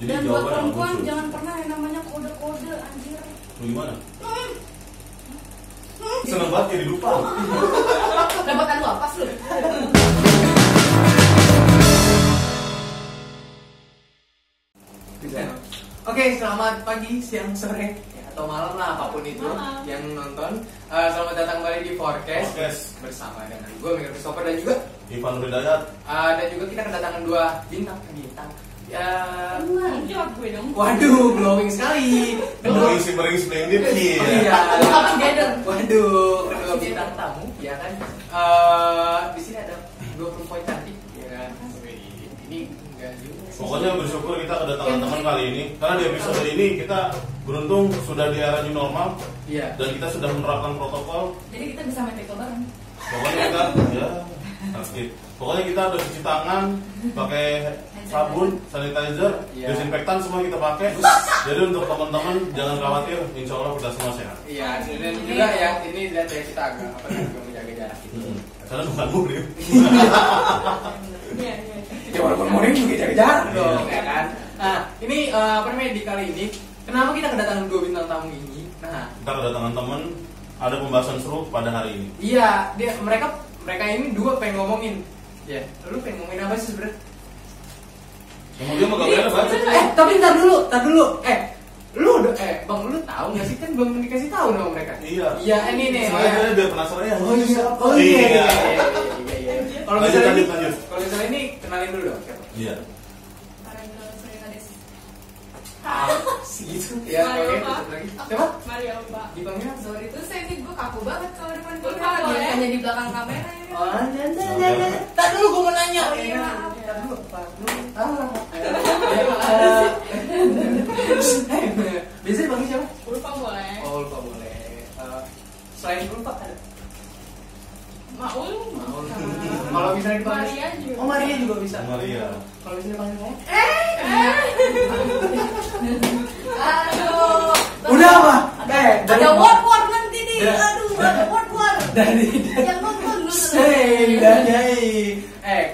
Jadi Dan buat jawaban perempuan muncul. jangan pernah yang namanya kode-kode anjir. Lu gimana? Seneng banget jadi lupa. Dapatan lu apa lu? Oke, selamat pagi, siang, sore, ya, atau malam lah apapun itu yang nonton. Selamat datang kembali di Forecast bersama dengan gue Miguel Christopher dan juga Ivan Hidayat. dan juga kita kedatangan dua bintang. Jawab gue dong. Waduh, glowing sekali. Bering splendid. Iya. Together. Waduh, kedua bintang tamu, ya kan. Di sini ada dua perempuan cantik, ya kan. Ini enggak juga. Pokoknya bersyukur kita kedatangan teman kali ini. Karena di episode ini kita beruntung sudah di era new normal. Iya. Dan kita sudah menerapkan protokol. Jadi kita bisa main tackle bareng. Pokoknya kita sakit. Pokoknya kita udah cuci tangan, pakai sabun, sanitizer, desinfektan semua kita pakai. Jadi untuk teman-teman jangan khawatir, insya Allah kita semua sehat. Iya, dan juga ya ini lihat ya kita agak menjaga jarak gitu. Karena bukan murim. Iya. Ya walaupun murim juga jaga jarak dong, ya kan. Nah, ini di kali ini kenapa kita kedatangan dua bintang tamu ini? Nah, Kita kedatangan teman, ada pembahasan seru pada hari ini. iya, mereka ini dua pengen ngomongin. Ya, lu pengen ngomongin apa sih sebenarnya? Kemudian mau gambarnya baca. Tapi ntar dulu. Bang, lu tahu nggak sih kan belum dikasih tahu nama mereka? Iya. Iya, ini nih. Soalnya biar penasaran ya. Oh iya. Kalau Lanjut. misalnya ini kenalin dulu dong. Iya. Segitu. Ya, oke. Lagi. Siapa? Mario Mbak. Dipanggil apa? Sorry itu saya nih gue kaku banget kalau depan Boleh. kamera. Biasanya di belakang kamera ya. Oh, Tar dulu gue mau nanya. Oh, iya, maaf. Tar dulu. Biasanya dipanggil siapa? Lupa boleh. Oh, lupa boleh. Selain lupa ada. Maul. Kalau misalnya dipanggil Maria juga. Oh, Maria juga bisa. Maria. Kalau misalnya dipanggil saya? Aduh. Udah apa? Ada word nanti nih. Ya. Aduh, ada word. Dari Yang nonton dulu.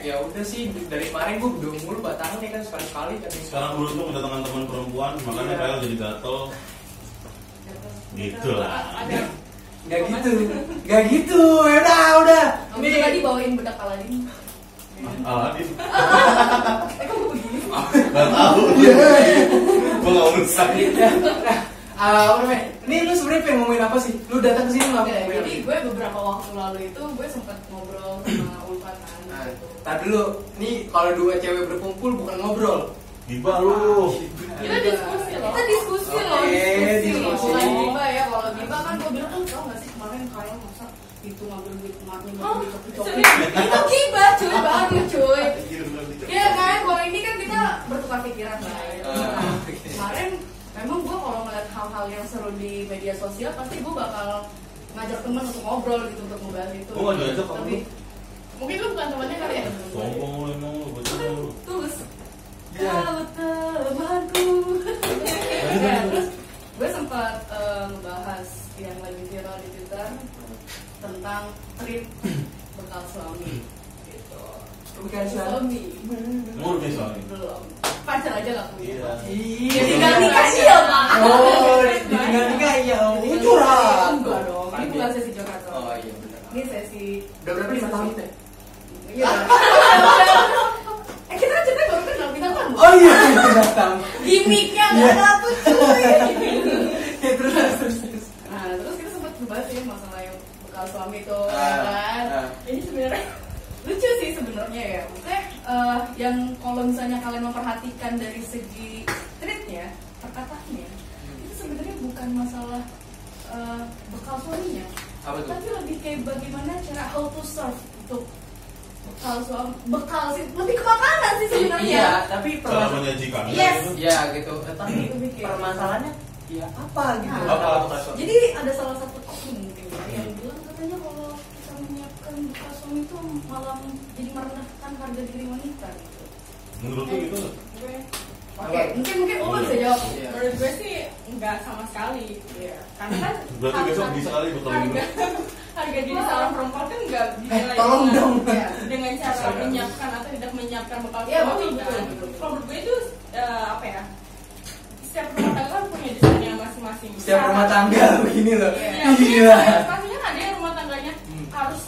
ya udah sih dari kemarin gue udah mulu batangan ya kan sekali-sekali kan. Sekarang beruntung kedatangan teman perempuan, makanya Iya. Kyle jadi gatel. Gitu lah. Gak gitu. Udah. Kamu tuh tadi bawain bedak Aladin. Aladin. Kamu begini. Gak tahu. Gue gak urusan. Ini lu sebenarnya pengen ngomongin apa sih? Lu datang ke sini nggak Oke, ngomongin? jadi gue beberapa waktu lalu itu gue sempat ngobrol sama Ulfa kan. Gitu. Tar dulu, nih kalau dua cewek berkumpul bukan ngobrol. Tiba lu. Kita diskusi loh. Kita diskusi loh, Oke, diskusi. Selain Giba ya, kalau Giba kan gue bilang kan tau gak sih kemarin kalian masa itu ngambil duit kemarin itu Giba cuy, baru cuy. Iya kan, kalau ini kan kita bertukar pikiran lah. Kemarin memang gue kalau ngeliat hal-hal yang seru di media sosial pasti gue bakal ngajak teman untuk ngobrol gitu untuk ngebahas itu. Gue gak diajak kamu. Tapi Mungkin lu bukan temannya kali ya? Sombong lu emang lu, betul lu. tulus. Iya. Kau temanku. Ya, terus gue sempat ngebahas yang lagi viral di Twitter tentang trip bekal suami gitu. Bukan suami. Emang udah soalnya. Belum. Pacar aja gak punya. Iya. Jadi gak nikah iya pak. Oh, tinggal nikah ya. Curhat. Enggak dong. Ini bukan sesi curhat dong. Oh iya benar. Ini sesi. Udah berapa 5 tahun teh? Iya. Kita kan cerita baru kenal bintang tamu. Oh iya, datang. Gimiknya nggak dapet cuy. Ya terus. Nah terus kita sempat ngebahas ya masalah yang bekal suami itu Ah, kan. ah. Ini sebenarnya lucu sih sebenarnya ya. Maksudnya yang kalau misalnya kalian memperhatikan dari segi treatnya, perkataannya itu sebenarnya bukan masalah bekal suaminya, Apa tuh? tapi lebih kayak bagaimana cara how to serve untuk bekal sih, lebih ke makanan sih sebenarnya. Iya, tapi Cara menyajikan. Yes. Iya gitu. Tapi Lebih kayak permasalahannya ya apa gitu? Nah, apa? Jadi ada salah satu oknum mungkin ya, yang bilang katanya kalau kita menyiapkan bekal suami itu malah jadi merendahkan harga diri wanita gitu. Menurut lu gitu? Gue, Oke, mungkin lo bisa jawab. Iya. menurut gue sih enggak sama sekali. Iya. Karena kan Berarti besok bisa kali bekal minggu. harga diri seorang perempuan kan enggak dinilai tolong dong. dengan cara menyiapkan atau tidak menyiapkan bekal Iya, suami betul, kan. betul. Kalau menurut gue itu apa ya? rumah tangga begini loh. Iya. Pastinya ada yang rumah tangganya harus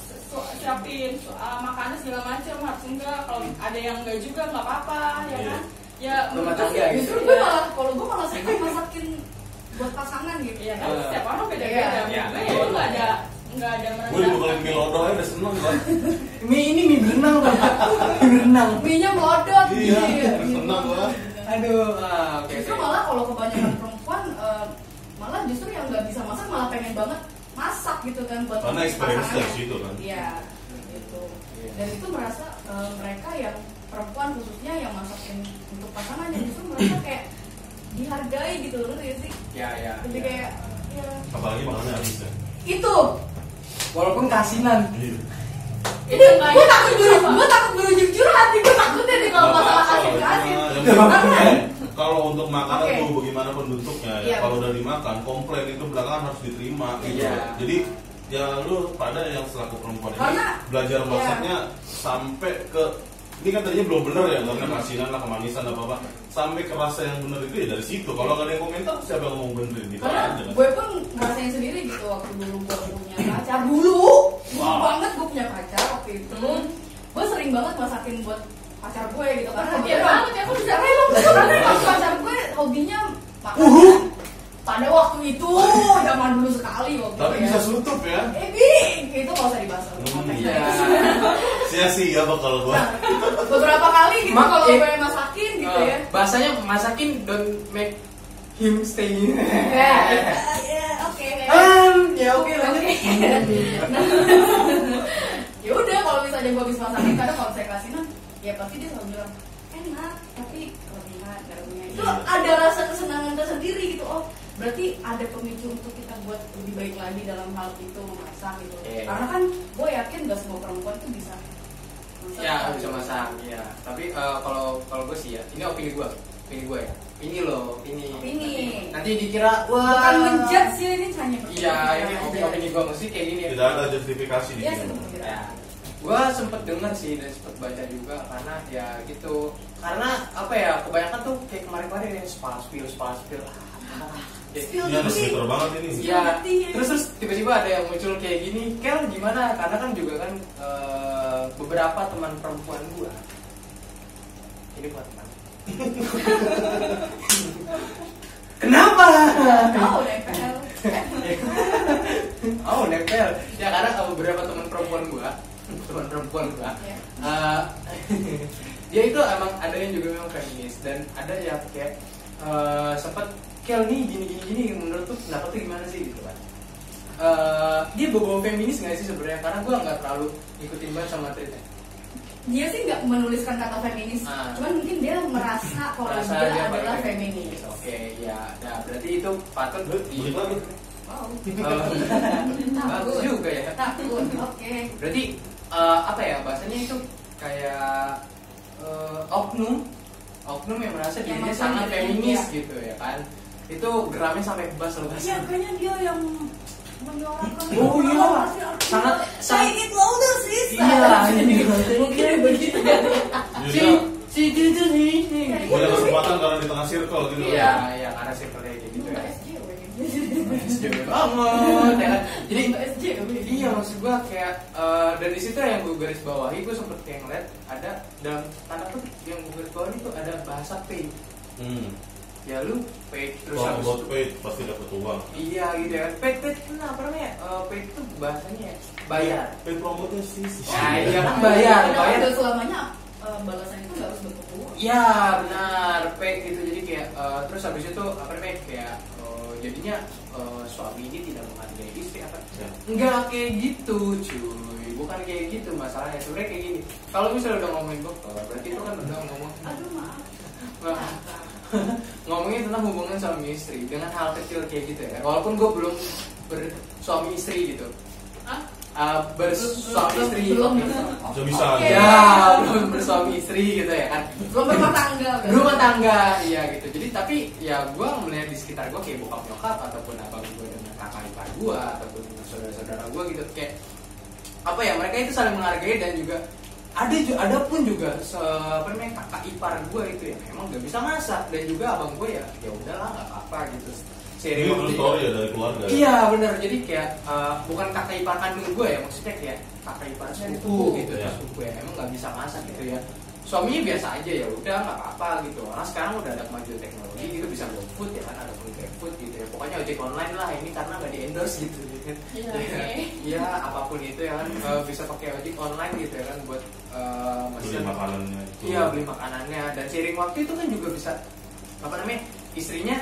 siapin makanan segala macam, harus enggak. Kalau ada yang enggak juga nggak apa-apa, ya kan? Ya rumah tangga gitu. Justru gue malah, kalau gue malah suka masakin buat pasangan gitu. Iya kan, setiap orang beda-beda. Gue nggak ada merasa. Gue dibukulin mie lodo aja udah seneng gue. Mie berenang Pak. Mie berenang. Mie-nya melodot. Iya, seneng gue. Aduh, oke. Justru malah kalau kebanyakan perempuan malah justru yang nggak bisa masak malah pengen banget masak gitu kan buat karena experience dari situ kan. Iya, gitu. Dan itu merasa mereka yang perempuan khususnya yang masakin untuk pasangannya justru merasa kayak dihargai gitu loh sih. Ya. Jadi kayak ya. Apalagi makannya habis ya. Itu. Walaupun kasinan. Iya. Ini gue takut berujuk curhat nih, gue takutnya nih kalau masalah kasih. Kalau untuk makanan Oke. tuh bagaimanapun bentuknya ya, Iya. kalau udah dimakan komplain itu belakangan harus diterima gitu. Iya. Jadi ya lu pada yang selaku perempuan ini Karena- belajar iya. masaknya sampai ke ini kan tadinya belum bener ya, karena kasinan lah, kemanisan apa sampai ke rasa yang bener itu ya dari situ. Kalau nggak ada yang komentar siapa yang mau benerin gitu Karena aja kan. gue pun ngerasain sendiri gitu waktu dulu gue punya pacar dulu banget gue punya pacar waktu itu. Gue sering banget masakin buat pacar gue gitu karena dia banget ya, aku bisa karena pacar gue hobinya makan. Pada waktu itu zaman dulu sekali waktu Tapi itu bisa ya. sutup ya. Itu nggak usah dibahas. Iya. Sia-sia bakal gua. Nah, beberapa kali gitu kalau gue masakin gitu ya. Bahasanya masakin don't make him stay. Oke. Ya oke lanjut. Ya udah kalau misalnya gue habis masakin kadang kalau saya kasinan ya pasti dia selalu bilang enak tapi kelebihan garamnya itu ada rasa kesenangan tersendiri gitu. Oh berarti ada pemicu untuk kita buat lebih baik lagi dalam hal itu memasak gitu. Karena kan gue yakin gak semua perempuan tuh bisa masak. Ya bisa masak ya. Tapi kalau gue sih ya ini opini gue ya. Ini loh Ini nanti dikira wah bukan menjudge sih ini hanya iya ini opini gue mesti kayak gini. Tidak ada justifikasi di Iya sini. Ya, gue sempet denger sih dan sempet baca juga karena ya gitu. Karena apa ya kebanyakan tuh kayak kemarin-kemarin yang spill. Iya, Twitter banget ini. Iya. Terus tiba-tiba ada yang muncul kayak gini, Kel gimana? Karena kan juga kan beberapa teman perempuan gue. Ini buat teman. Kenapa? Oh, nempel. Ya karena beberapa teman perempuan gua, dia itu emang ada yang juga memang feminis dan ada yang kayak sempet Kel nih gini menurut tuh pendapat tuh gimana sih gitu kan? Dia bawa feminis nggak sih sebenarnya? Karena gua nggak terlalu ngikutin banget sama tweetnya. Dia sih nggak menuliskan kata feminis, cuman mungkin dia merasa kalau dia adalah feminis. Oke, ya, nah berarti itu patut Balik lagi. Wow. Bagus juga ya. Takut. Oke. Berarti apa ya bahasanya itu kayak oknum yang merasa Yang dirinya maksudnya sangat feminis ya. gitu ya kan. Itu geramnya sampai kebas loh Ya kayaknya dia yang menyuarakan. Oh iya, sangat Say it louder sis. Iya, mungkin begitu. si itu nih. Punya kesempatan karena di tengah circle gitu. Iya, karena circle kayak gitu ya. SJW banget ya kan. Jadi iya maksud gua kayak dan di situ yang gue garis bawahi gue sempet kayak ngeliat ada dalam tanda kutip yang gue garis bawahi itu ada bahasa pay. Ya lu pay terus Kalau habis buat itu paid pasti dapat uang. iya gitu ya. Pay kenapa namanya? Pay itu bahasanya bayar. Paid promote sih. Nah, iya kan bayar. Udah selamanya balasan itu nggak harus bentuk uang. Iya benar pay gitu jadi kayak terus habis itu apa namanya kayak jadinya suami ini tidak menghargai istri apa? Ya. Enggak kayak gitu cuy, bukan kayak gitu masalahnya. Sebenarnya kayak gini. Kalau misalnya udah ngomongin dokter, berarti itu kan udah ngomong. Aduh maaf. Ngomongin tentang hubungan suami istri dengan hal kecil kayak gitu ya. Walaupun gue belum bersuami istri gitu. Bersuami istri. Belum Bisa. Ya, belum bersuami istri gitu ya kan. Belum berumah tangga. Rumah tangga, iya gitu. Jadi tapi ya gue melihat di sekitar gue kayak bokap nyokap ataupun abang gue dengan kakak ipar gue ataupun saudara-saudara gue gitu kayak apa ya mereka itu saling menghargai dan juga ada pun juga apa namanya kakak ipar gue itu ya emang gak bisa masak dan juga abang gue ya udahlah nggak apa-apa gitu sharing ini true story ya dari keluarga. Iya benar, jadi kayak bukan kakak ipar kandung gue ya, maksudnya kayak kakak ipar sepupu gitu ya, sepupu ya, emang nggak bisa masak gitu ya. Suaminya biasa aja ya udah nggak apa-apa gitu. Karena sekarang udah ada kemajuan teknologi gitu, bisa GoFood ya kan, ada GoFood gitu ya. Pokoknya ojek online lah ini karena nggak di endorse gitu kan. Iya apapun itu ya kan, bisa pakai ojek online gitu ya kan buat beli makanannya. Iya beli makanannya, dan sharing waktu itu kan juga bisa apa namanya, istrinya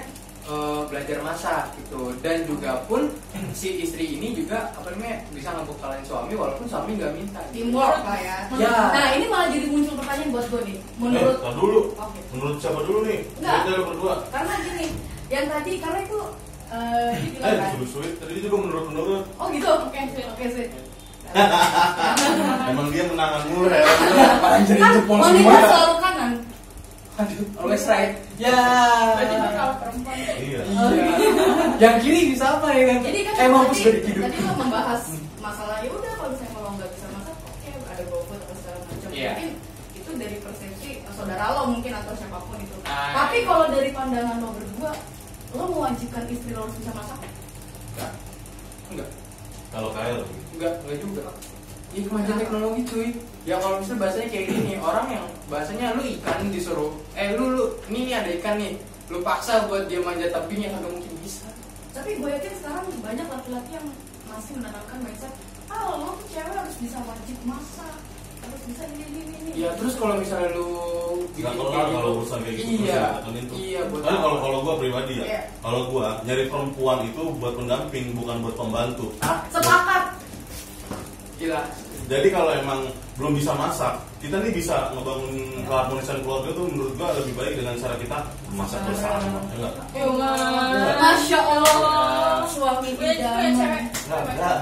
belajar masak gitu, dan juga pun si istri ini juga apa namanya bisa ngebekalin suami walaupun suami nggak minta. Teamwork lah ya. Ya. Nah ini malah jadi muncul pertanyaan buat gue nih. Menurut dulu. Oke. Menurut siapa dulu nih? Enggak. Kita berdua. Karena gini, yang tadi karena itu dibilang kan. Sulit. Tadi juga menurut. Oh gitu. Oke sih. Emang dia menangan mulu ya. Paling jadi Kan jempol wanita semua. selalu kanan. Aduh, always right. Ya. Berarti itu kalau perempuan. Iya. Iya. Yang kiri bisa apa ya kan? Jadi kan Emang tadi, dari hidup. tadi lo membahas masalah ya udah kalau misalnya kalau nggak bisa masak oke ada GoFood atau segala macam. Iya. Mungkin itu dari persepsi saudara lo mungkin atau siapapun itu. Ah. Tapi kalau dari pandangan lo berdua, lo mewajibkan istri lo harus bisa masak? Enggak. Kalau kaya Enggak juga. Ini kemajuan teknologi cuy. Ya kalau misalnya bahasanya kayak gini, orang yang bahasanya lu ikan disuruh, lu ini ada ikan nih, lu paksa buat dia manjat tepinya kagak mungkin bisa. Tapi gue yakin sekarang banyak laki-laki yang masih menanamkan mindset, lo tuh cewek harus bisa wajib masak, harus bisa ini. Ya terus kalau misalnya lu nggak kelar kalau urusan kayak gitu. Iya. Itu. Iya. Tapi kalau gue pribadi ya, Iya. kalau gue nyari perempuan itu buat pendamping bukan buat pembantu. Sepakat. Gila. Jadi kalau emang belum bisa masak, kita nih bisa ngebangun keharmonisan keluarga tuh menurut gua lebih baik dengan cara kita masak bersama. Enggak? Masya Allah, suami Gue idaman. cewek. Enggak.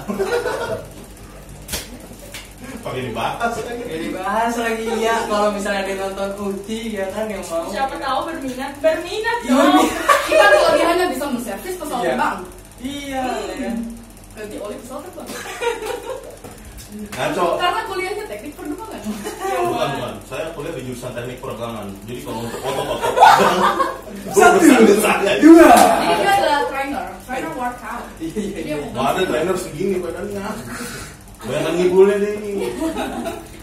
Pakai dibatas lagi. Ya dibahas lagi ya kalau misalnya ada yang nonton Uti ya kan yang mau. Siapa tahu berminat Iya. dong. Kita kelebihannya bisa menservis pesawat Iya. terbang. Iya. Ya. Ganti oli pesawat terbang. Ngaco. Karena kuliahnya teknik penerbangan. Bukan. Saya kuliah di jurusan teknik peregangan. Jadi kalau untuk otot-otot. Satu. Saya. Dua. Jadi dia adalah trainer workout. Jadi Iya. dia bukan Nggak ada trainer segini badannya. Bayangan ngibulnya deh ini.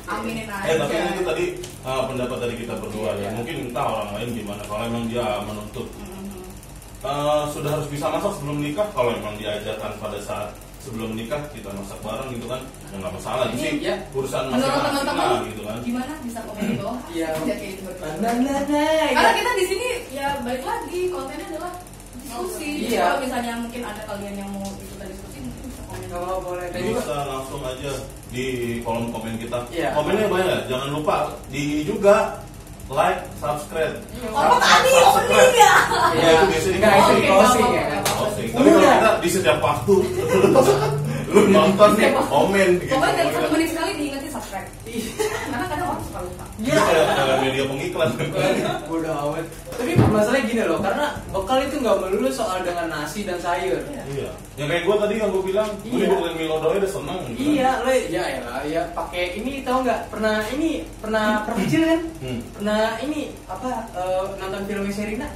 aminin aja. Tapi itu tadi pendapat dari kita berdua ya. Mungkin entah orang lain gimana. Kalau emang dia menuntut sudah harus bisa masak sebelum nikah. Kalau emang diajarkan pada saat sebelum nikah kita masak bareng gitu kan, ya nggak masalah. Itu sih ya. urusan Menurut masing-masing teman-teman lah gitu kan. gimana bisa komen di bawah? Iya. Udah kayak gitu berdua. Nah. Karena kita di sini ya balik lagi kontennya adalah diskusi. Jadi Iya. kalau misalnya mungkin ada kalian yang mau ikutan diskusi mungkin bisa komen. Kalau boleh dan juga Bisa langsung aja di kolom komen kita. Iya. Komennya banyak. Jangan lupa di ini juga like, subscribe. Apa tadi opening ya? Ya itu biasanya Nggak, itu Oke, closing nggak ya. apa-apa. posting. Tapi kalau kita di setiap waktu lu nonton nih, komen gitu. Pokoknya dari 1 menit sekali diingetin subscribe. Karena kadang orang suka lupa. Itu kayak media pengiklan. Bodoh amat. Tapi masalahnya gini loh, karena bekal itu nggak melulu soal dengan nasi dan sayur. Iya. Yang kayak gue tadi yang gue bilang, gue Iya. dibukain Milo doang udah seneng. Gitu. Iya, lo ya pakai ini tahu nggak? Pernah kecil kan? Pernah ini apa nonton filmnya Sherina?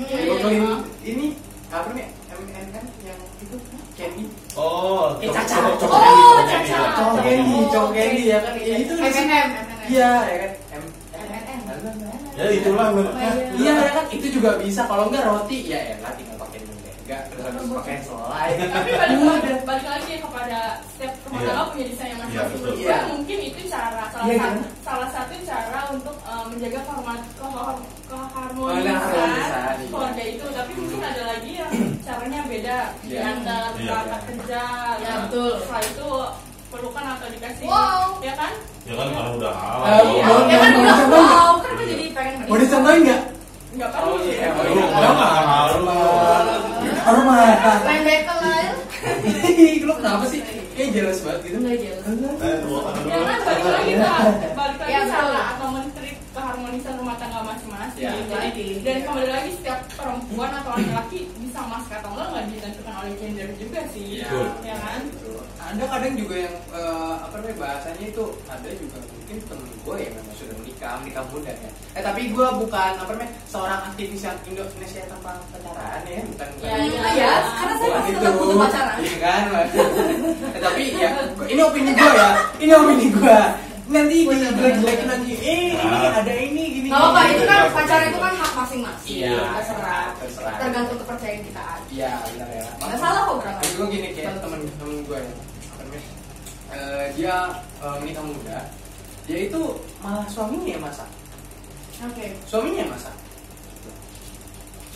Bekalin ini apa nih? MNN yang itu Candy. Oh, Caca. cocok Oh, Candy, Caca. Cowok Candy ya kan? Ya itu MNM. Iya ya kan? Ya itulah mereknya. Iya ya kan? Itu juga bisa. Kalau enggak roti ya enak tinggal pakai mentega terus habis pakai selai. Tapi balik lagi kepada setiap rumah Iya. tangga punya desain yang Iya, masing-masing. betul. Menurut Iya. gue mungkin itu cara Iya, salah satu cara untuk menjaga Keharmonisan, keharmonisan iya. keluarga itu. Tapi mungkin ada lagi yang caranya beda, Iya. diantar Iya. berangkat kerja. Iya, Nah, betul. Setelah itu pelukan atau dikasih, Wow. ya kan? Ya kan karena udah halal. Iya. Ya kan udah Mau dicobain wow, kan gue jadi pengen Mau dicobain nggak? Nggak perlu. Oh iya, Lu iya. jangan halal. Aroma. Main bekel aja. Lu kenapa sih? Kayak jelas banget gitu. Enggak jelas. Ya kan balik lagi Iya, betul. cara atau men-treat keharmonisan rumah tangga masing-masing. Ya, Dan kembali lagi setiap perempuan atau laki-laki bisa masak atau enggak ditentukan oleh gender juga sih. Iya. Ya kan? ada kadang juga yang bahasanya itu ada juga mungkin temen gue yang memang sudah menikah muda ya. Tapi gue bukan seorang aktivis yang Indonesia tanpa pacaran ya, bukan. Ya, karena saya masih tetap butuh pacaran. Iya kan. Tapi ya ini opini gue. Nanti jelek-jelekin lagi. Ini ada ini gini. Nggak apa, itu kan pacaran itu kan hak masing-masing. Iya. Terserah. Tergantung kepercayaan kita aja. Iya, benar ya. Nggak salah kok berangkat. Gue gini kayak temen gue ya. Dia nikah muda. Dia itu malah suaminya yang masak. Oke. Suaminya yang masak.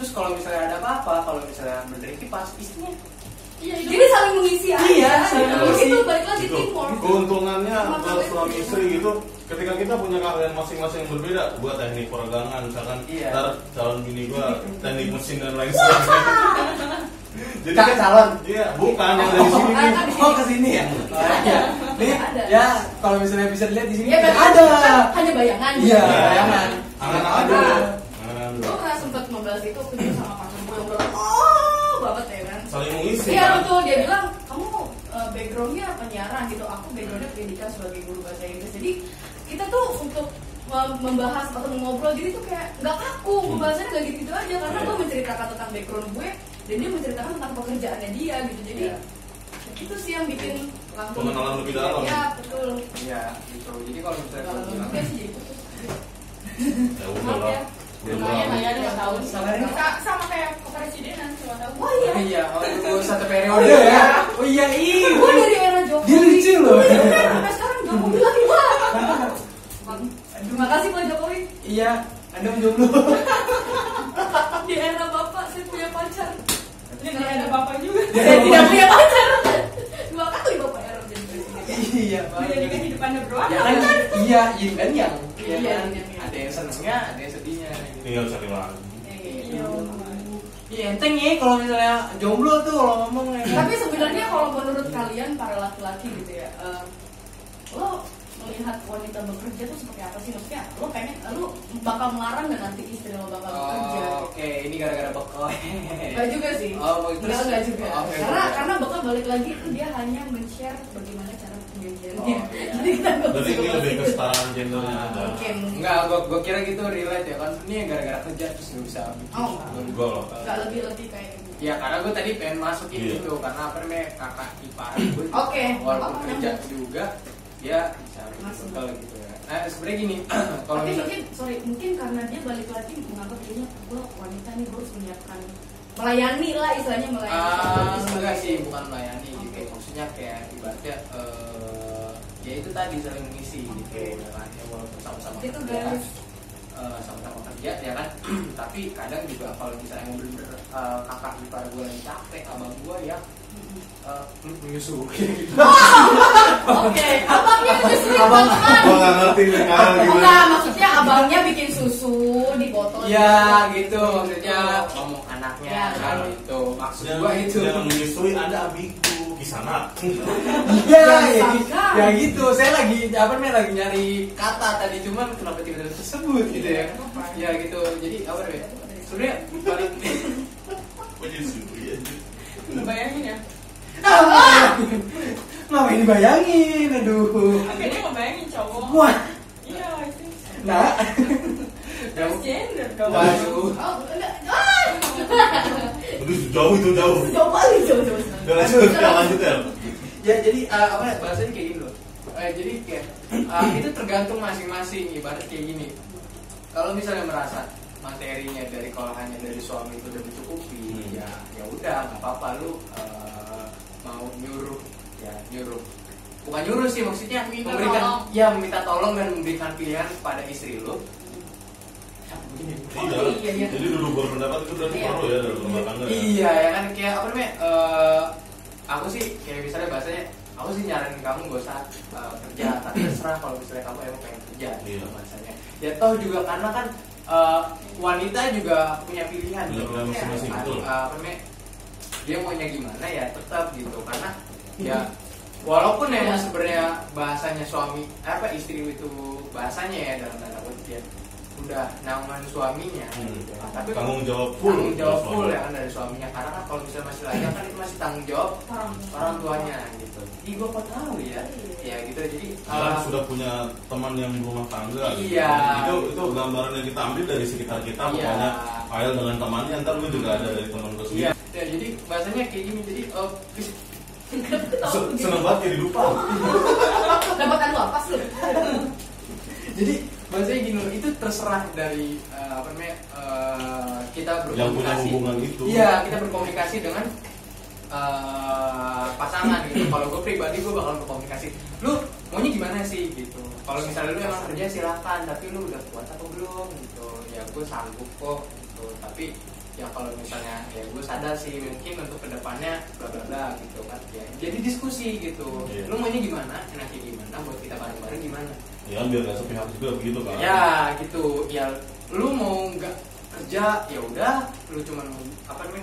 Terus kalau misalnya ada apa-apa, kalau misalnya benerin kipas, istrinya. Iya, jadi saling mengisi aja. Iya, saling mengisi. Itu balik lagi gitu. teamwork. Keuntungannya buat suami istri gitu, ketika kita punya keahlian masing-masing yang berbeda, gua teknik peregangan, misalkan ntar calon bini gua teknik mesin dan lain sebagainya. Jadi kan calon? Iya, bukan yang dari sini nih. Oh, ke sini ya? Iya. Nih, ya kalau misalnya bisa dilihat di sini Ya, ada. Hanya bayangan. Iya, bayangan. Angan-angan dulu. Gue pernah sempat membahas itu sama pacar gue yang bilang, banget ya kan. Saling mengisi. Iya kan? betul, dia bilang kamu backgroundnya penyiaran gitu, aku backgroundnya pendidikan sebagai guru bahasa Inggris. Jadi kita tuh untuk membahas atau ngobrol jadi tuh kayak nggak kaku, pembahasannya nggak gitu-gitu aja karena gue menceritakan tentang background gue dan dia menceritakan tentang pekerjaannya dia gitu. Jadi itu sih yang bikin langsung pengenalan lebih dalam. Iya betul. Iya, gitu. Jadi kalau misalnya Kalau bilang, juga sih jadi putus. Ya udah lah. Lumayan lah ya 2 tahun. Salahnya Sama kayak kepresidenan 2 tahun. Oh iya. iya, itu satu periode ya. Oh iya, Gue dari era Jokowi. Dia lucu loh. Sampai sekarang Jokowi lagi wah. Terima kasih Pak Jokowi. Iya, Anda menjomblo. Di era Bapak saya punya pacar. Jadi ada bapak juga. Saya tidak punya pacar. 2 kali Bapak era jadi presiden. Iya, Jadi kehidupannya berwarna. ya kan? Iya, yin dan yang. Iya, Iya kan? yin dan yang. Ada yang senengnya, ada yang sedihnya. Tinggal cari lagi. Iya, enteng ya kalau misalnya jomblo tuh kalau ngomong ya. Tapi sebenarnya kalau menurut kalian para laki-laki gitu ya, lo melihat wanita bekerja tuh seperti apa sih? Maksudnya lo pengen, lo bakal melarang nggak nanti istri lo bakal bekerja? Oke, ini gara-gara bekal. Enggak juga sih. Oh, terus Enggak juga. Oke, Karena bakal balik lagi itu dia hanya men-share bagaimana cara penggajiannya. Oh, iya. Jadi kita nggak Berarti bisa ini bahas lebih ke itu. kesetaraan gendernya ada. Mungkin. Enggak, gua kira gitu relate ya kan. Ini gara-gara kerja terus gak bisa bikin. Oh. Gua loh. Nggak lebih kayak gitu. Ya karena gue tadi pengen masukin Iya. gitu karena apa namanya kakak ipar gue Oke. walaupun Apa kerja namanya? juga dia bisa Masuk. bekal gitu ya. Nah sebenarnya gini kalau Tapi misalnya mungkin karena dia balik lagi menganggap dirinya gue wanita nih gue harus menyiapkan melayani lah istilahnya melayani. enggak sih bukan melayani gitu Oke. maksudnya kayak ibaratnya ya itu tadi saling mengisi gitu ya kan ya walaupun sama-sama Itu kerja, garis. sama-sama kerja ya kan tapi kadang juga kalau misalnya bener-bener kakak ipar gue lagi capek abang gue ya menyusu gitu. Oke, abangnya justru Abang. teman-teman. Gua nggak ngerti nih kan gimana. Enggak, maksudnya abangnya bikin susu di botol. Ya gitu maksudnya ngomong anaknya Ya, kan kan. itu maksud Yang gua itu yang menyusui ada abiku kisanak. iya Ya, ya gitu saya lagi apa namanya lagi nyari kata tadi cuman kenapa tiba-tiba tersebut gitu ya ya gitu jadi apa namanya sebenarnya balik Menyusui aja. Bayangin ya. ngapain dibayangin aduh Akhirnya ngebayangin cowok. wah Iya, itu. nah Transgender dong. waduh Oh, enggak. Aduh, jauh itu jauh. Jauh kali, jauh. Udah lanjut ya. ya jadi apa ya bahasanya kayak gini loh jadi kayak itu tergantung masing-masing ibarat kayak gini kalau misalnya merasa materinya dari kolahannya dari suami itu udah mencukupi ya udah nggak apa-apa lu mau nyuruh bukan nyuruh sih maksudnya Minta memberikan tolong. ya meminta tolong dan memberikan pilihan pada istri lu Iya. Jadi dulu berpendapat itu berarti Iya. perlu ya dalam rumah tangga. Ya? iya ya kan kayak apa namanya aku sih kayak misalnya bahasanya aku sih nyaranin kamu gak usah kerja tapi terserah kalau misalnya kamu emang pengen kerja gitu Iya. bahasanya ya toh juga karena kan wanita juga punya pilihan Punya gitu pilihan masing-masing, Kan, betul. apa namanya dia maunya gimana ya tetap gitu karena ya walaupun emang sebenarnya bahasanya suami apa istri itu bahasanya ya dalam tanda kutip ya udah naungan suaminya gitu. Tapi Tanggung jawab full. tanggung jawab dari full suami. ya kan dari suaminya karena kan kalau misalnya masih lajang kan itu masih tanggung jawab orang tuanya gitu ih gue kok tahu ya gitu. Jadi sudah punya teman yang berumah tangga. Iya. Itu gambaran yang kita ambil dari sekitar kita. Pokoknya Ael dengan temannya, ntar lu juga ada dari teman gue sendiri. Iya. Ya, jadi bahasanya kayak gini. Jadi seneng banget jadi lupa. Dapatan lu apa sih? Jadi bahasanya gini loh, itu terserah dari kita berkomunikasi. Yang punya hubungan itu. Iya, kita berkomunikasi dengan pasangan gitu. Kalau gue pribadi gue bakal berkomunikasi. Lu maunya gimana sih gitu. Kalau misalnya lu emang kerja silakan, tapi lu udah kuat apa belum gitu. Ya gue sanggup kok gitu. Tapi ya kalau misalnya ya gue sadar sih mungkin untuk kedepannya bla bla bla gitu kan ya. Jadi diskusi gitu. Lu maunya gimana? Enaknya gimana? Buat kita bareng-bareng gimana? Ya biar nggak sepihak juga begitu kan. Ya gitu. Ya lu mau nggak kerja ya udah, lu cuman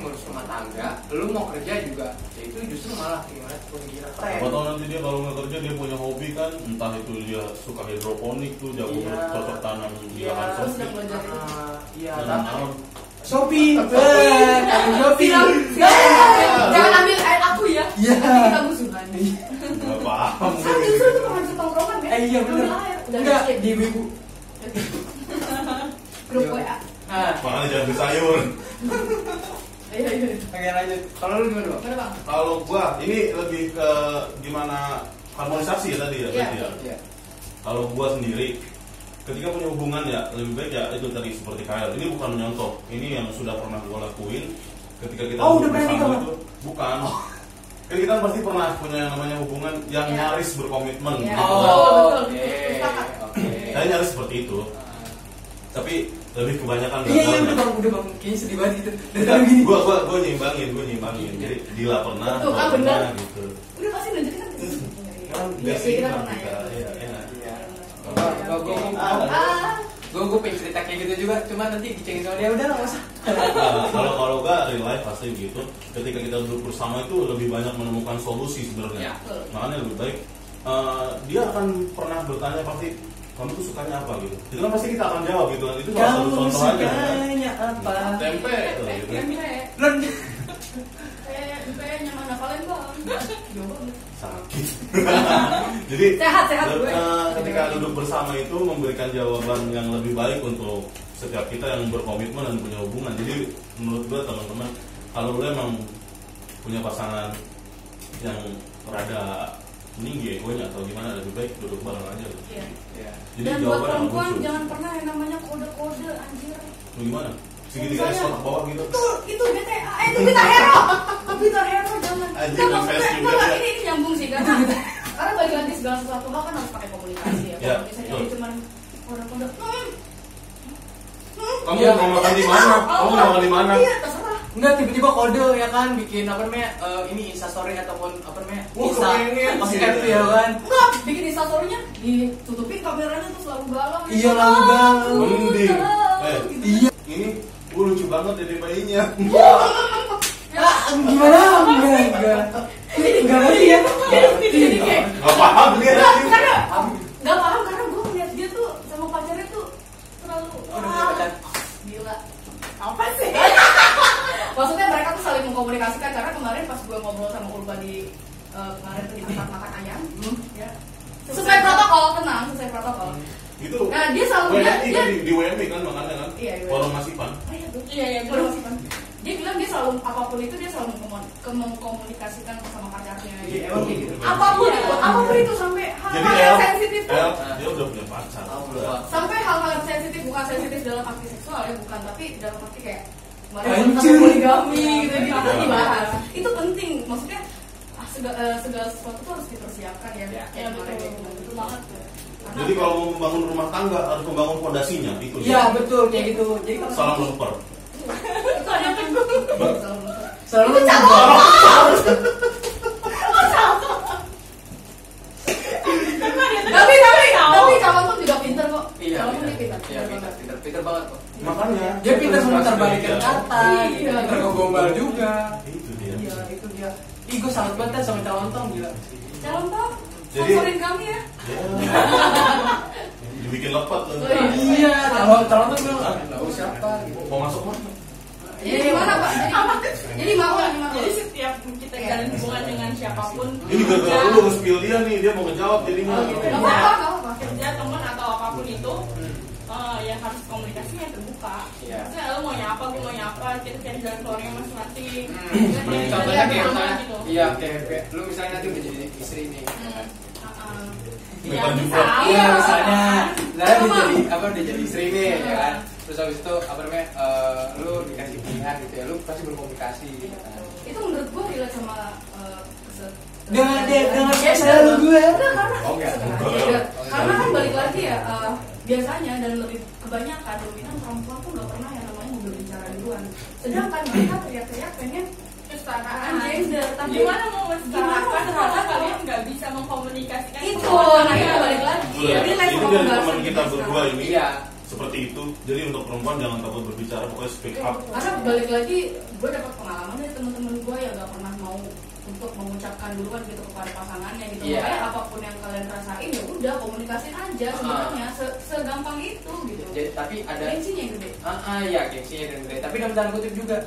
ngurus rumah tangga, lu mau kerja juga ya itu justru malah gimana tuh gila keren. Apa tau nanti dia kalau nggak kerja dia punya hobi kan, entah itu dia suka hidroponik tuh, jago cocok tanam di lahan sempit. Iya, Shopee, Shopee. Jangan ambil air aku ya. Iya. Kita musuhan. Nggak paham. Saya justru itu penghasil tongkrongan ya. Iya benar. Enggak di ibu. Grup WA. Makanya jangan beli sayur. Iya. Oke lanjut. Kalau lu gimana Bang? Kalau gua ini lebih ke gimana harmonisasi ya tadi ya. Iya. Kalau gua sendiri ketika punya hubungan ya lebih baik ya itu tadi seperti Kyle. Ini bukan menyontoh, ini yang sudah pernah gua lakuin ketika kita bersama itu. Bukan. Kan kita pasti pernah punya yang namanya hubungan yang nyaris berkomitmen. Iya. Gitu. Oke. Saya nyaris seperti itu. Tapi lebih kebanyakan Iya udah bang, kayaknya sedih banget gitu. Gue nyimbangin. Jadi Dila pernah, betul, kan benar gitu. Udah pasti nunjukin kan. Kan Iya sih kita pernah ya. Gue pengen cerita kayak gitu juga, cuma nanti dicengin sama dia udah lah nggak usah. Kalau gue real life pasti gitu. Ketika kita duduk bersama itu lebih banyak menemukan solusi sebenarnya. Makanya lebih baik dia akan pernah bertanya pasti kamu tuh sukanya apa gitu. Itu kan pasti kita akan jawab gitu kan. Itu salah satu contoh aja. Kamu sukanya apa? Tempe. Tempe nyaman hafalin bang. Sakit. Jadi sehat ketika duduk bersama itu memberikan jawaban yang lebih baik untuk setiap kita yang berkomitmen dan punya hubungan. Jadi menurut gue teman-teman, kalau lu emang punya pasangan yang rada tinggi egonya atau gimana, lebih baik duduk bareng aja. Iya. Jadi dan buat perempuan jangan pernah yang namanya kode-kode anjir. Lu gimana? Segitiga es kotak bawah gitu. Itu BTA, itu Bita Hero. Bita Hero jangan. Anjir, ini nyambung sih karena bagi nanti segala sesuatu hal kan harus pakai komunikasi ya. Kalau misalnya cuma kode-kode. Kamu mau makan di mana? Kamu mau makan di mana? Iya, terserah. Enggak, tiba-tiba kode ya kan bikin ini Instastory ataupun Insta Snap ya kan. Enggak, bikin Instastory-nya ditutupin kameranya terus lalu galau. Iya, lalu galau. Mending. Iya. Ini gue lucu banget jadi bayinya. Gimana? Enggak ngerti ya. Gak paham dia. Karena gak paham karena gue ngeliat dia tuh sama pacarnya tuh terlalu gila. Apa sih? Maksudnya mereka tuh saling mengkomunikasikan. Karena kemarin pas gue ngobrol sama Urban di kemarin tuh di tempat makan ayam ya. Sesuai protokol, tenang, sesuai protokol. Itu nah dia selalu dia di WMI kan makanya kan. Iya, Forum Masipan. Iya, Forum Masipan. Dia bilang dia selalu apapun itu dia selalu mengkomunikasikan sama pacarnya. Iya, emang kayak gitu. Apapun itu sampai hal-hal yang sensitif tuh. Dia udah punya pacar. Sampai hal-hal yang sensitif, bukan sensitif dalam arti seksual ya, bukan, tapi dalam arti kayak Anjir. kemarin poligami gitu dibahas. Itu penting, maksudnya segala sesuatu tuh harus dipersiapkan ya. Ya betul banget. Jadi kalau mau membangun rumah tangga harus membangun fondasinya itu. Iya betul kayak gitu. Jadi kalau salam lemper. Itu ada selalu tapi calon tuh juga pinter kok. Iya, Calon tuh dia pinter banget kok. Makanya Dia pinter memutar balikan kata, Iya. pinter ngegombal juga. itu dia. Iya, itu dia. Ih, gue salut banget kan sama calon tong gila. Calon tuh Jadi- sponsorin kami ya. Dibikin lepat tuh. Iya, calon tuh bilang, tahu siapa gitu. Mau masuk mana? Jadi gimana Pak? Jadi Jadi mau Jadi setiap kita jalin hubungan dengan siapapun, Ini gara-gara lu nge-spill dia nih, dia mau ngejawab jadinya. kerja teman atau apapun itu, yang harus komunikasinya terbuka. Misalnya lo mau nyapa, gue mau nyapa, kita cari jalan keluarnya masing-masing. Contohnya kayak misalnya, iya kayak lu misalnya nanti udah jadi istri nih. Iya, misalnya udah jadi istri nih, ya kan. Terus habis itu lu dikasih pilihan gitu ya, lu pasti berkomunikasi gitu kan. Itu menurut gue relate sama dengan selalu gue. Karena kan balik lagi ya, biasanya dan lebih kebanyakan dominan perempuan tuh nggak pernah yang namanya berbicara duluan. Sedangkan mereka teriak-teriak pengen kesetaraan gender, tapi gimana mau mensetarakan kalau kalian nggak bisa mengkomunikasikan itu? Nah itu balik lagi. Ini dari teman kita berdua ini. Iya. Seperti itu. Jadi untuk perempuan jangan takut berbicara, pokoknya speak up. Karena balik lagi, gue dapat pengalaman dari teman-teman gue yang nggak pernah mau untuk mengucapkan duluan gitu kepada pasangannya gitu. Makanya apapun yang kalian rasain ya udah komunikasiin aja sebenarnya, segampang itu gitu. Jadi, tapi ada gengsinya gede. Ya gengsinya gede. Tapi dalam tanda kutip juga.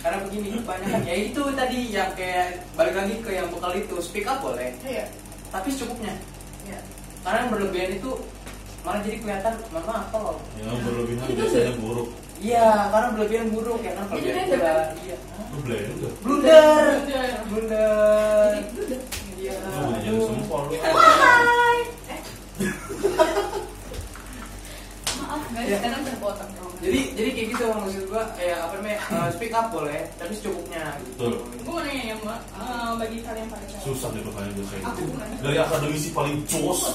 Karena begini, kebanyakan ya itu tadi yang kayak balik lagi ke yang bekal itu, speak up boleh. Iya. Tapi secukupnya. Iya. Karena yang berlebihan itu malah jadi kelihatan maaf kalau yang berlebihan biasanya buruk. Iya, karena berlebihan buruk ya kan kalau Jadi biasa. kan? Iya. Blunder. Blunder. Iya. Lu jadi sempol lu. Hai. Maaf guys, kadang terpotong. Jadi kayak gitu maksud gua ya speak up boleh tapi secukupnya gitu. Gue mau nanya ya mbak, bagi kalian para cewek. Susah deh pertanyaan gue kayak Aku gitu. bukan. Dari akademisi paling jos.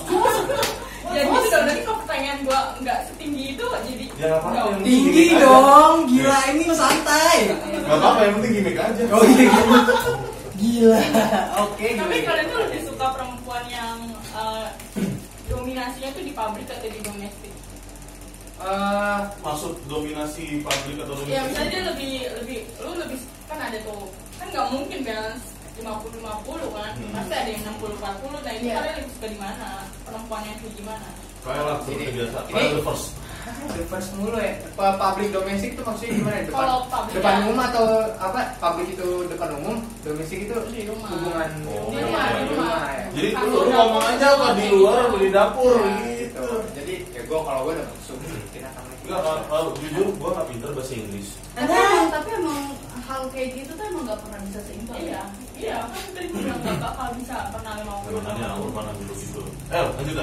Ya gitu dong, nanti kalau pertanyaan gue nggak setinggi itu jadi Ya apa nggak yang Tinggi dong, gila ini santai. Gak apa-apa, yang penting gimmick aja. Oh iya gitu. Gila. Oke. Tapi kalian tuh lebih suka perempuan yang dominasinya tuh di pabrik atau di domestik? Maksud dominasi publik atau dominasi? Ya misalnya dia lebih kan ada tuh kan nggak mungkin balance 50-50 kan, pasti ada yang 60-40. Nah itu kalian lebih suka di mana? Perempuan yang kayak gimana? Kayak lah seperti biasa. Ini- Kayak the first. Reverse mulu ya. Public domestik itu maksudnya gimana? Kalau public Depan ya. umum atau apa? Public itu depan umum, domestik itu Di rumah. hubungan Oh, Di rumah, di di rumah. ya. Jadi lu ngomong aja apa di luar apa di dapur Nah, gitu. Jadi ya kalau gue udah masuk kita akan Enggak, kalau jujur gue gak pinter bahasa Inggris. Tapi emang hal kayak gitu tuh emang gak pernah bisa seimbang. Iya kan tadi gue bilang nggak bakal bisa pernah 50. Makanya aku pernah dulu gitu. Lanjut.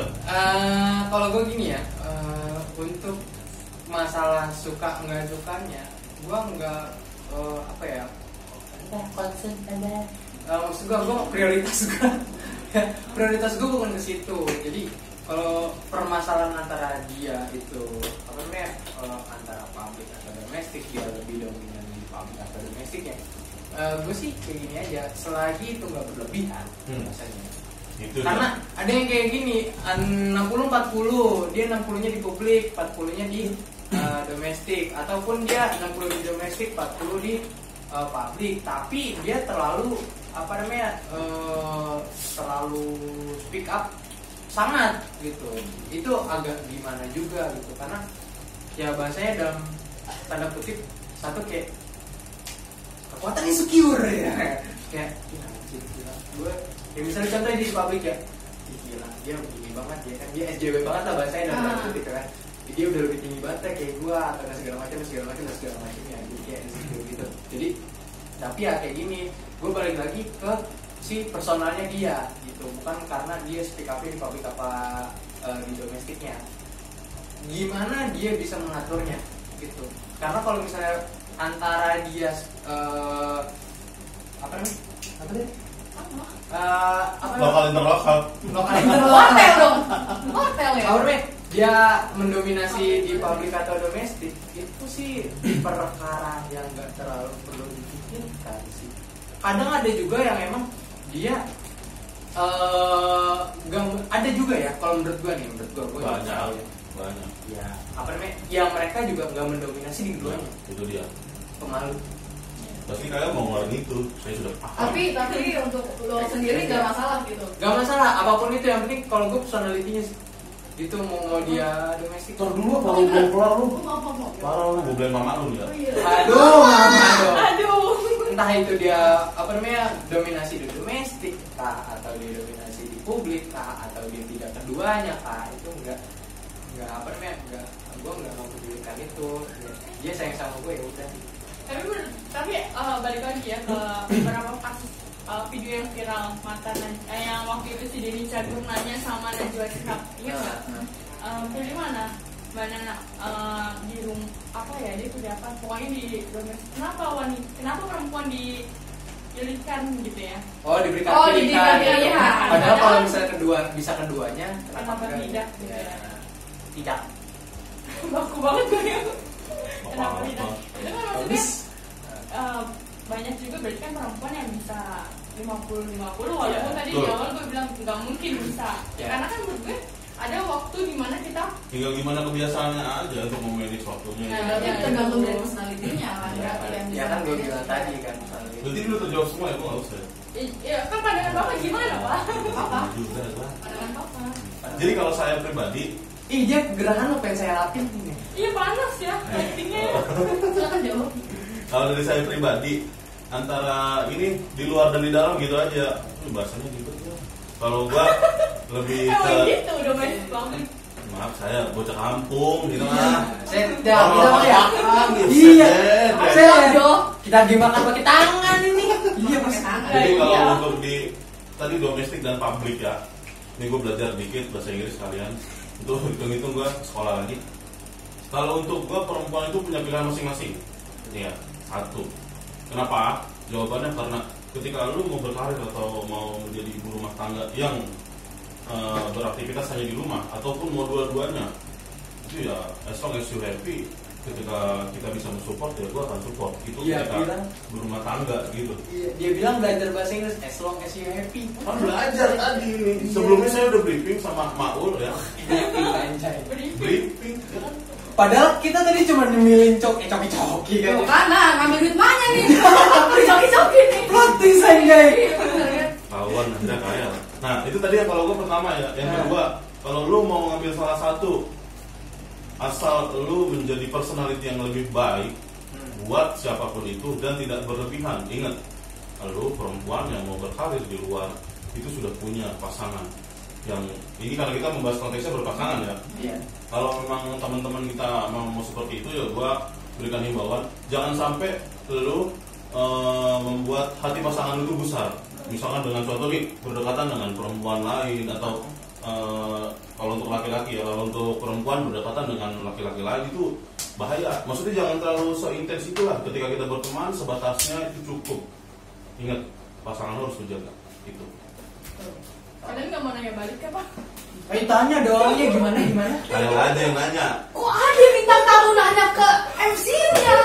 Kalau gue gini ya, untuk masalah suka nggak sukanya, gue nggak apa ya? Concern ada. Maksud gue prioritas gue bukan ke situ. Jadi kalau permasalahan antara dia itu apa namanya antara publik atau domestik, dia lebih dominan di publik atau domestiknya, gue sih kayak gini aja, selagi itu nggak berlebihan rasanya. Itu Karena ada yang kayak gini 60-40, dia 60-nya di publik, 40-nya di domestik, ataupun dia 60 di domestik, 40 di publik, tapi dia terlalu apa namanya terlalu speak up sangat gitu. Itu agak gimana juga gitu, karena ya bahasanya dalam tanda kutip satu kayak kekuatan insecure ya. Kayak gila, gue ya misalnya contohnya di publik ya, gila dia begini banget ya kan, dia SJW banget lah bahasanya dalam tanda kutip kan, dia udah lebih tinggi banget kayak gue atau segala macam ya, jadi kayak insecure gitu. Jadi tapi ya kayak gini, gue balik lagi ke si personalnya dia gitu, bukan karena dia speak up-nya di publik apa di domestiknya, gimana dia bisa mengaturnya gitu. Karena kalau misalnya antara dia lokal interlokal. Hotel dong. Hotel ya. Apa namanya? Dia mendominasi di publik atau domestik, itu sih perkara yang nggak terlalu perlu dipikirkan sih. Kadang ada juga yang emang dia ada juga ya, kalau menurut gua Banyak. ya apa namanya, yang mereka juga nggak mendominasi di keduanya, Itu dia. pemalu. Pasti kalian mau ngeluarin itu, saya sudah paham. Tapi untuk lo sendiri gak masalah gitu. Gak masalah, apapun itu yang penting kalau gue personalitinya sih. Itu mau dia domestik. Ntar dulu kalau belum keluar lu. Maaf. Parah lu, gue bilang mama lu ya. Oh iya. Aduh, mama dong. Aduh. itu dia apa namanya dominasi di domestik kah, atau dia dominasi di publik kah, atau dia tidak keduanya kah, itu enggak apa namanya gue nggak mau pedulikan itu. Dia sayang sama gue ya udah. Tapi balik lagi ya ke beberapa kasus video yang viral mantan yang waktu itu si Denny Cagur nanya sama Najwa Shihab, iya nggak? Dari mana di room apa ya, dia tuh apa pokoknya di domestik, kenapa perempuan dipilihkan gitu ya? Diberikan pilihan. Padahal kalau misalnya keduanya kenapa tidak gitu ya? Tidak Baku banget gue ya. Kenapa tidak? Itu kan maksudnya banyak juga berarti kan perempuan yang bisa 50-50 walaupun tadi di awal gue bilang nggak mungkin bisa. Karena kan menurut gue ada waktu dimana kita tinggal gimana kebiasaannya aja untuk memanage waktunya. Berarti tergantung dari personalitinya kan. Ya kan gue bilang tadi kan personality. Berarti lu terjawab semua ya, gue nggak usah. Iya kan pandangan bapak gimana pak? Apa? Juga lah. Pandangan papa. Jadi kalau saya pribadi, Dia gerakan apa yang saya latih ini? Iya panas ya lightingnya. Silakan jawab. kalau dari saya pribadi antara ini di luar dan di dalam gitu aja. Bahasanya gitu. Kalau gua lebih ke gitu domestik banget. maaf saya bocah kampung gitu lah. Saya tidak ya. Iya. Kita lagi makan pakai tangan ini. Iya pakai tangan. Jadi kalau untuk di tadi domestik dan publik ya, ini gue belajar dikit bahasa Inggris kalian. Untuk hitung-hitung gue sekolah lagi. Kalau untuk gue perempuan itu punya pilihan masing-masing. Ya, satu. Kenapa? Jawabannya karena ketika lu mau berkarir atau mau menjadi ibu rumah tangga yang beraktivitas hanya di rumah ataupun mau dua-duanya, itu ya as long as you happy, ketika kita bisa mensupport ya gue akan support. Itu ketika berumah tangga gitu. Dia bilang belajar bahasa Inggris as long as you happy. Kan belajar tadi nih. Sebelumnya saya udah briefing sama Maul ya. Briefing. Padahal kita tadi cuma nyemilin coki-coki kan. Karena ngambil duit mana nih? Coki-coki nih. Plot twist aja. Kawan Anda kaya. Nah itu tadi yang kalau gue pertama ya. Yang kedua, kalau lu mau ngambil salah satu, asal lu menjadi personality yang lebih baik buat siapapun itu dan tidak berlebihan. Ingat, lu perempuan yang mau berkarir di luar itu sudah punya pasangan. Yang ini karena kita membahas konteksnya berpasangan ya. Iya. Kalau memang teman-teman kita mau seperti itu ya gua berikan himbauan, jangan sampai lu membuat hati pasangan itu besar. Misalkan dengan contoh nih berdekatan dengan perempuan lain atau kalau untuk laki-laki ya, kalau untuk perempuan berdekatan dengan laki-laki lain itu bahaya. Maksudnya jangan terlalu seintens itulah. Ketika kita berteman sebatasnya itu cukup. Ingat, pasangan harus menjaga itu. Kalian nggak mau nanya balik ya pak? Ayo tanya dong, ya gimana? Kayak ada yang nanya. Kok ada bintang tamu nanya ke MC-nya?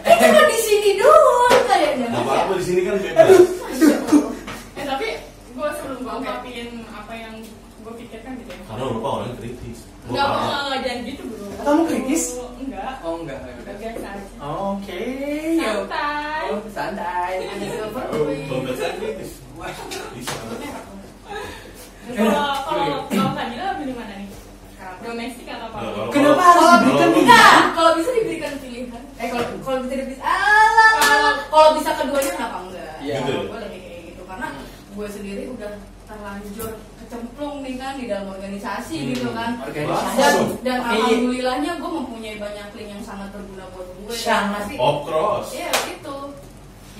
Cuma di sini doang kayaknya. Gak apa-apa di sini kan bebas. Tapi gue sebelum gue ungkapin apa yang gue pikirkan gitu ya. Karena lupa orangnya kritis. Enggak mau jangan gitu bro. Kamu kritis? Enggak. Oh enggak. Udah biasa aja. Oke. Santai. Oh, santai. Ada silver Kalau saya kritis. Bisa. Kalau Fadila pilih mana nih? Domestik atau apa? Kenapa harus diberikan pilihan? Kalau bisa diberikan pilihan. Kalau bisa diberikan, kalau bisa keduanya kenapa enggak? Iya. Gue lebih kayak gitu karena gue sendiri udah terlanjur kecemplung nih kan di dalam organisasi gitu kan. Dan alhamdulillahnya gue mempunyai banyak link yang sangat berguna buat gue. Of course. Iya gitu.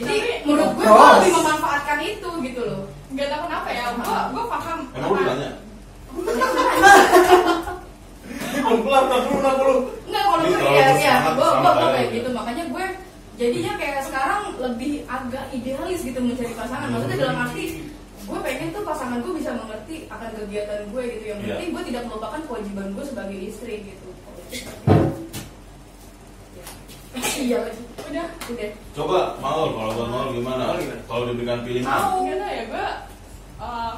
Jadi menurut gue lebih memanfaatkan itu gitu loh. Gak tau kenapa ya, gue paham. Emang lu ditanya? Belum kelar, tak dulu. Enggak, kalau gue gue kayak gitu. Makanya gue jadinya kayak sekarang lebih agak idealis gitu mencari pasangan. Maksudnya dalam arti gue pengen tuh pasangan gue bisa mengerti akan kegiatan gue gitu. Yang penting gue tidak melupakan kewajiban gue sebagai istri gitu. Iya lagi. Udah. Coba Maul, kalau buat Maul gimana? Kalau diberikan pilihan. Mau gitu ya, gue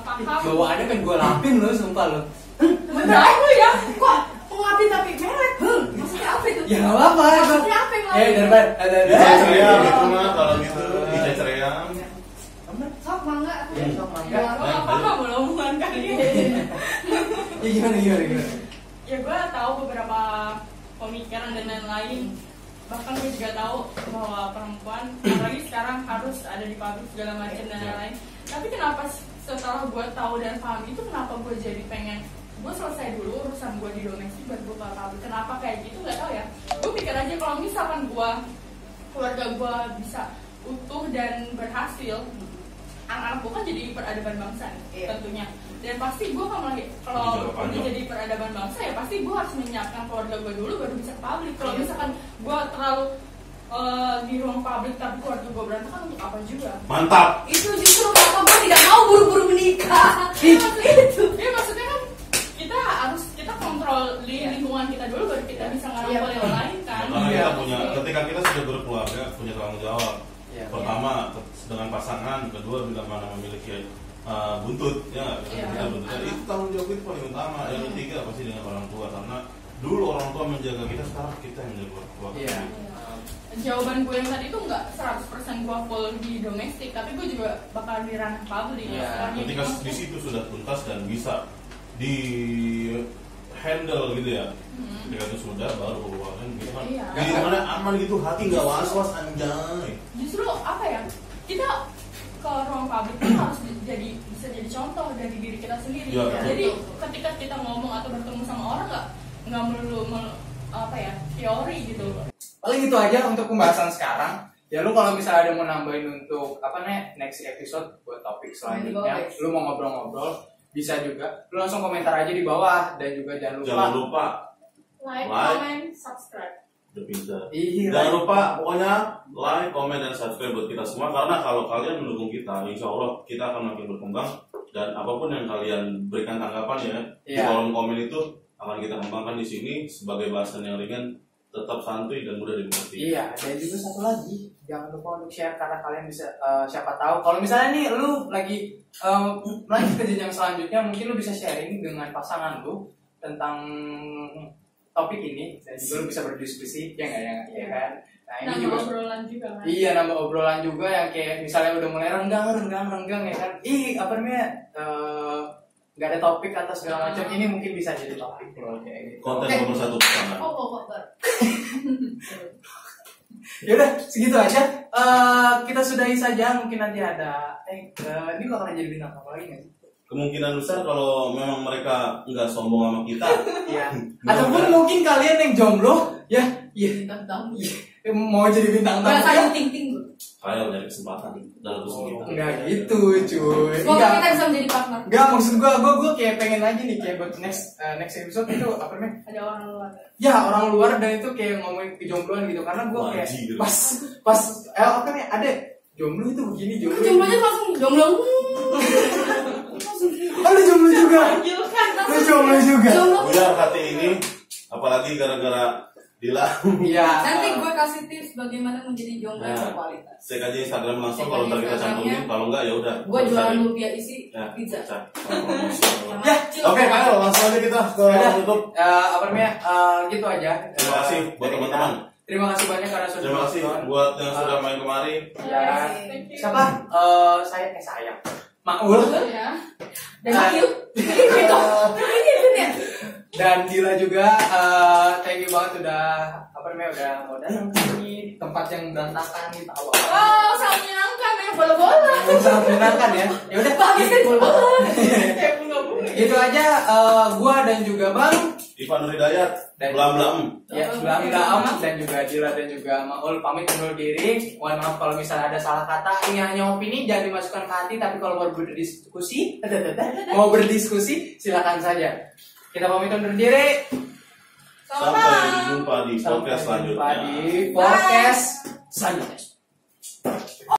paham. Bawaannya kan gue lapin lo, sumpah lo. Bener lu ya? Kok ngapin tapi meret? Maksudnya apa itu? Ya nggak apa-apa. Maksudnya apa yang ngapin? daripada ada. Ceream itu mah kalau gitu, bisa ceream. Sok mangga. Sok mangga. Gue gak paham lo omongan kalian. Ya gimana? Ya gue tahu beberapa pemikiran dan lain-lain. bahkan gue juga tahu bahwa perempuan apalagi sekarang harus ada di publik segala macam dan lain-lain. Tapi kenapa setelah gue tahu dan paham itu, kenapa gue jadi pengen gue selesai dulu urusan gue di domestik baru gue ke publik? Kenapa kayak gitu nggak tahu ya. Gue pikir aja kalau misalkan gue keluarga gue bisa utuh dan berhasil, anak-anak gue kan jadi peradaban bangsa nih, tentunya. Dan pasti gue kalau udah jadi peradaban bangsa ya pasti gue harus menyiapkan keluarga gue dulu baru bisa ke publik. Kalau misalkan gue terlalu di ruang publik tapi keluarga gue berantakan, untuk apa juga? Mantap. Itu justru kenapa gue tidak mau buru-buru menikah. Itu. Ya maksudnya kan kita kontrol di lingkungan kita dulu baru kita bisa ngerangkul yang lain kan. Karena kita punya, ketika kita sudah berkeluarga punya tanggung jawab. Pertama dengan pasangan, kedua bila mana memiliki buntut, ya kita buntut. Jadi itu tanggung jawab itu paling utama. Yang ketiga pasti dengan orang tua, karena dulu orang tua menjaga kita, sekarang kita yang menjaga keluarga. Jawaban gue yang tadi itu nggak 100% gue full di domestik, tapi gue juga bakal di ranah publik. Ketika di situ sudah tuntas dan bisa di handle gitu ya, ketika itu sudah baru keluaran gitu kan. Di mana aman gitu, hati nggak was-was anjay. Justru apa ya, kita ke ruang publik itu harus bisa jadi contoh dari diri kita sendiri. Jadi ketika kita ngomong atau bertemu sama orang nggak melulu teori gitu. Paling itu aja untuk pembahasan sekarang. Ya lu kalau misalnya ada mau nambahin untuk next episode buat topik selanjutnya, lu mau ngobrol-ngobrol bisa juga. Lu langsung komentar aja di bawah, dan juga jangan lupa like, comment, subscribe. Jangan lupa pokoknya like, comment, dan subscribe buat kita semua, karena kalau kalian mendukung kita, insya Allah kita akan makin berkembang, dan apapun yang kalian berikan tanggapan ya di kolom komen itu akan kita kembangkan di sini sebagai bahasan yang ringan, tetap santuy dan mudah dimengerti. Iya, dan juga satu lagi, jangan lupa untuk share, karena kalian bisa siapa tahu kalau misalnya nih lu lagi lanjut ke jenjang selanjutnya, mungkin lu bisa sharing dengan pasangan lu tentang topik ini, dan juga lu bisa berdiskusi, ya kan? Nah, ini nambah juga obrolan juga kan? Iya, nambah obrolan juga yang kayak misalnya udah mulai renggang ya kan? Nggak ada topik atau segala macam, ini mungkin bisa jadi topik loh kayak gitu. Konten nomor 1 pasangan. Yaudah, segitu aja. Kita sudahi saja. Mungkin nanti ada ini bakalan jadi bintang apa lagi nggak sih? Kemungkinan besar kalau memang mereka nggak sombong sama kita. Iya. Ataupun mungkin kalian yang jomblo, Bintang tamu. mau jadi bintang tamu. Saya ting-ting. Kayak dari kesempatan dalam usaha kita. Enggak gitu, cuy. Semoga kita bisa menjadi partner. Enggak, maksud gue kayak pengen aja nih kayak buat next episode itu ada orang luar. Ya, orang luar, dan itu kayak ngomongin kejombloan gitu, karena gue kayak pas ada jomblo itu begini, jomblo. Jomblonya langsung jomblo. Oh, lu jomblo juga. Lu jomblo juga. Biar hati ini, apalagi gara-gara Dila. Iya. Nanti gue kasih tips bagaimana menjadi jomblo yang berkualitas. Cek aja Instagram langsung, kalau ntar kita cantumin, kalau enggak ya udah. Gue jualan lumpia isi pizza. Ya, oke, ayo langsung aja kita ke tutup. Gitu aja. Terima kasih buat teman-teman. Terima kasih banyak karena sudah. Terima kasih buat yang sudah main kemari. Ya. Siapa? Saya. Maul. Ya. Dan Makil. Dan Dila juga, thank you banget udah mau datang ke sini, tempat yang berantakan gitu. Oh, sangat menyenangkan ya, bola-bola. Sangat menyenangkan ya. Ya udah, bagus kan bola-bola. Kayak bunga-bunga. Gitu aja, gua dan juga Bang Ivan Ridayat, dan Blam. Ya, Blam dan juga Dila dan juga Maul pamit undur diri. Mohon maaf kalau misalnya ada salah kata. Ini hanya opini, jangan dimasukkan ke hati. Tapi kalau mau berdiskusi, silakan saja. Kita pamit undur diri. Sampai jumpa di podcast selanjutnya. Sampai jumpa di podcast selanjutnya.